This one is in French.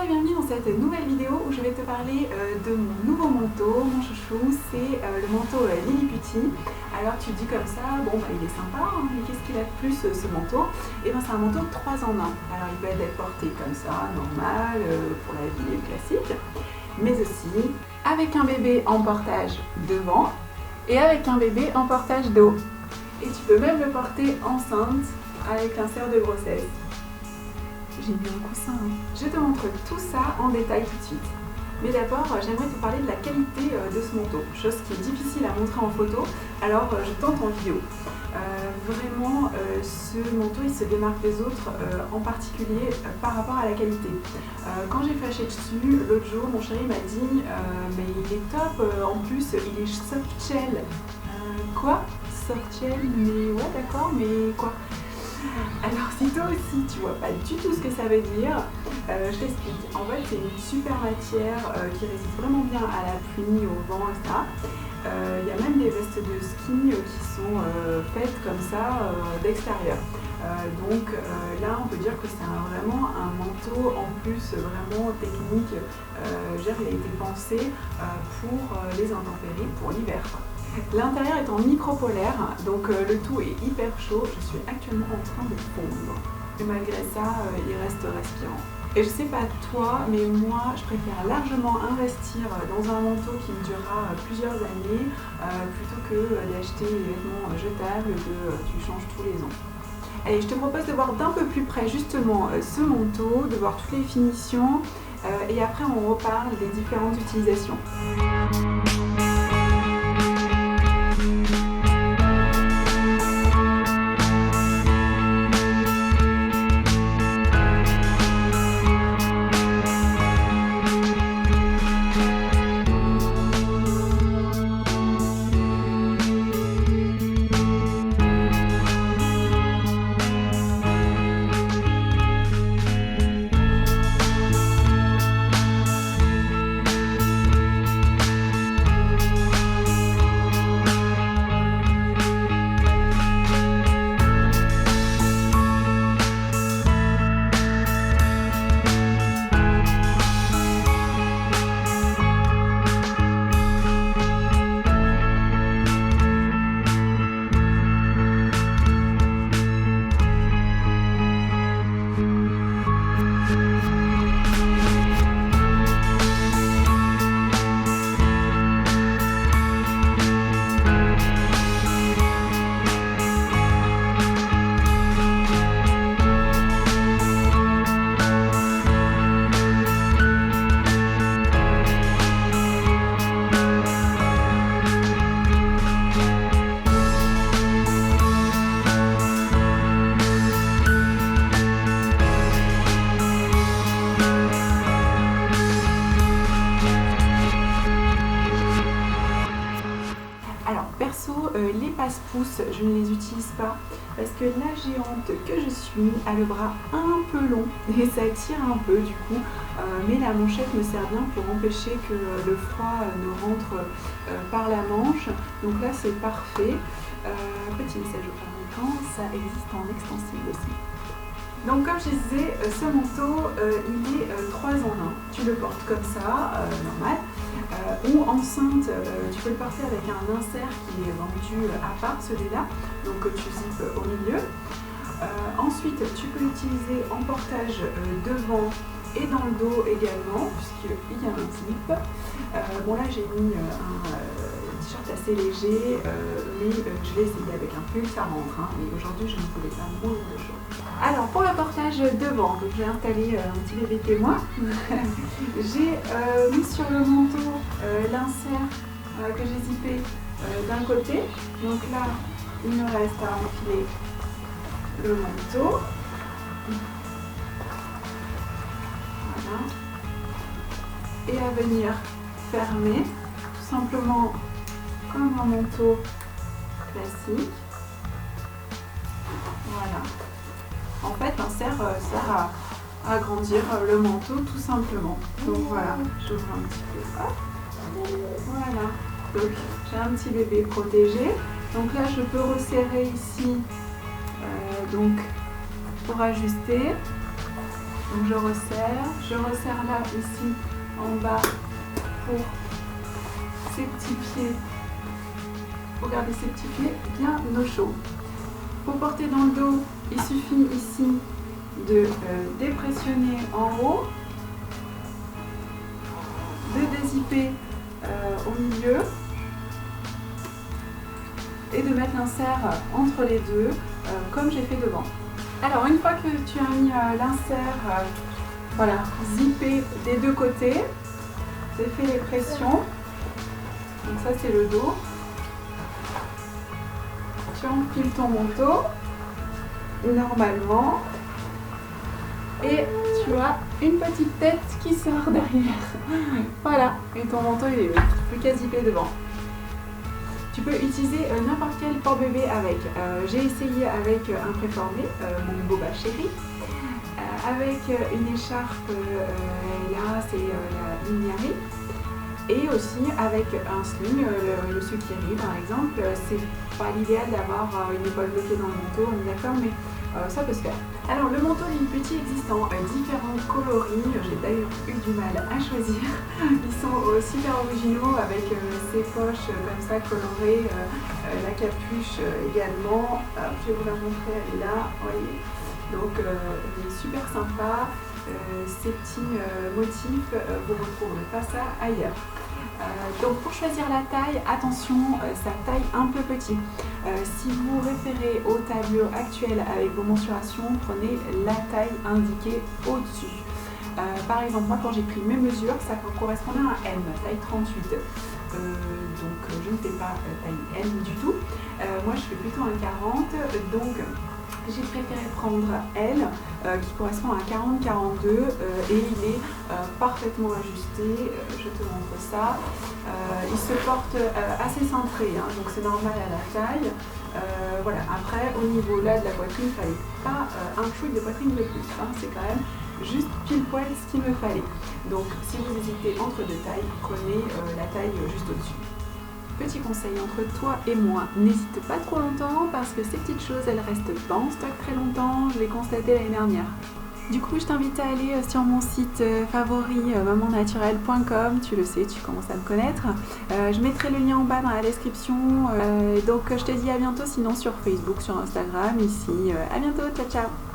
bienvenue dans cette nouvelle vidéo où je vais te parler de mon nouveau manteau, mon chouchou, c'est le manteau Liliputy. Alors tu dis comme ça, bon bah il est sympa, hein, mais qu'est-ce qu'il a de plus ce manteau? Et ben c'est un manteau 3 en 1. Alors il peut être porté comme ça, normal, pour la vie classique, mais aussi avec un bébé en portage devant et avec un bébé en portage dos. Et tu peux même le porter enceinte avec l'insert de grossesse. J'ai mis un coussin. Je te montre tout ça en détail tout de suite. Mais d'abord, j'aimerais te parler de la qualité de ce manteau, chose qui est difficile à montrer en photo, alors je tente en vidéo. Vraiment, ce manteau il se démarque des autres, en particulier par rapport à la qualité. Quand j'ai flashé dessus, l'autre jour, mon chéri m'a dit mais il est top, en plus il est soft shell. Quoi? Soft shell? Mais ouais d'accord, mais quoi? Alors si toi aussi tu vois pas du tout ce que ça veut dire, je t'explique. En fait c'est une super matière qui résiste vraiment bien à la pluie, au vent, etc. Il y a même des vestes de ski qui sont faites comme ça d'extérieur. Donc là on peut dire que c'est vraiment un manteau en plus vraiment technique. Il a été pensé pour les intempéries, pour l'hiver. L'intérieur est en micro-polaire, donc le tout est hyper chaud. Je suis actuellement en train de fondre. Et malgré ça, il reste respirant. Et je sais pas toi, mais moi, je préfère largement investir dans un manteau qui me durera plusieurs années plutôt que d'acheter des vêtements jetables que tu changes tous les ans. Allez, je te propose de voir d'un peu plus près justement ce manteau, de voir toutes les finitions et après on reparle des différentes utilisations. Les passe-pouces, je ne les utilise pas parce que la géante que je suis a le bras un peu long et ça tire un peu du coup, mais la manchette me sert bien pour empêcher que le froid ne rentre par la manche, donc là c'est parfait. Petit message au fabricant, ça existe en extensible aussi. Donc comme je disais, ce manteau il est 3 en 1, tu le portes comme ça, normal. Ou enceinte, tu peux le porter avec un insert qui est vendu à part celui-là, donc tu zippes au milieu. Ensuite, tu peux l'utiliser en portage devant et dans le dos également, puisqu'il y a un zip. Bon là j'ai mis un t-shirt assez léger, mais je l'ai essayé avec un pull, ça rentre, hein, mais aujourd'hui je ne voulais pas mourir de chaud. Alors pour le portage devant, donc j'ai installé un petit bébé témoin. J'ai mis sur le manteau l'insert que j'ai zippé d'un côté. Donc là, il me reste à enfiler le manteau. Voilà. Et à venir fermer, tout simplement comme un manteau classique. Voilà. En fait, l'insert sert à agrandir le manteau tout simplement. Donc voilà, j'ouvre un petit peu. Hop. Voilà. Donc j'ai un petit bébé protégé. Donc là, je peux resserrer ici donc pour ajuster. Donc je resserre là ici en bas pour ces petits pieds, pour garder ces petits pieds bien au chaud. Pour porter dans le dos, il suffit ici de dépressionner en haut, de dézipper au milieu et de mettre l'insert entre les deux comme j'ai fait devant. Alors une fois que tu as mis l'insert voilà, zippé des deux côtés, j'ai fait les pressions, donc ça c'est le dos, tu enfiles ton manteau normalement et tu as une petite tête qui sort derrière. Voilà, et ton manteau il est plus qu'à zipper devant. Tu peux utiliser n'importe quel port-bébé avec. J'ai essayé avec un préformé, mon Boba Chéri, avec une écharpe, là c'est la Mignari, et aussi avec un sling, le Sukiri par exemple. C'est pas l'idéal d'avoir une épaule bloquée dans le manteau, on est d'accord, mais ça peut se faire. Alors le manteau Liliputti existe en différents coloris, j'ai d'ailleurs eu du mal à choisir. Ils sont super originaux avec ces poches comme ça colorées, la capuche également. Je vais vous la montrer, elle est là, voyez. Donc elle est super sympa, ces petits motifs, vous ne retrouverez pas ça ailleurs. Donc pour choisir la taille, attention, ça taille un peu petit. Si vous référez au tableau actuel avec vos mensurations, prenez la taille indiquée au-dessus. Par exemple, moi quand j'ai pris mes mesures, ça correspondait à un M, taille 38. Donc je ne fais pas taille M du tout. Moi je fais plutôt un 40, donc j'ai préféré prendre L qui correspond à 40-42 et il est parfaitement ajusté, je te montre ça. Il se porte assez cintré, hein, donc c'est normal à la taille. Voilà. Après au niveau là de la poitrine, il ne fallait pas un chouï de poitrine de plus, hein, c'est quand même juste pile poil ce qu'il me fallait. Donc si vous hésitez entre deux tailles, prenez la taille juste au-dessus. Petit conseil entre toi et moi, n'hésite pas trop longtemps parce que ces petites choses elles restent pas en stock très longtemps, je l'ai constaté l'année dernière. Du coup je t'invite à aller sur mon site favori mamannaturelle.com, tu le sais, tu commences à me connaître. Je mettrai le lien en bas dans la description, donc je te dis à bientôt, sinon sur Facebook, sur Instagram, ici. À bientôt, ciao ciao.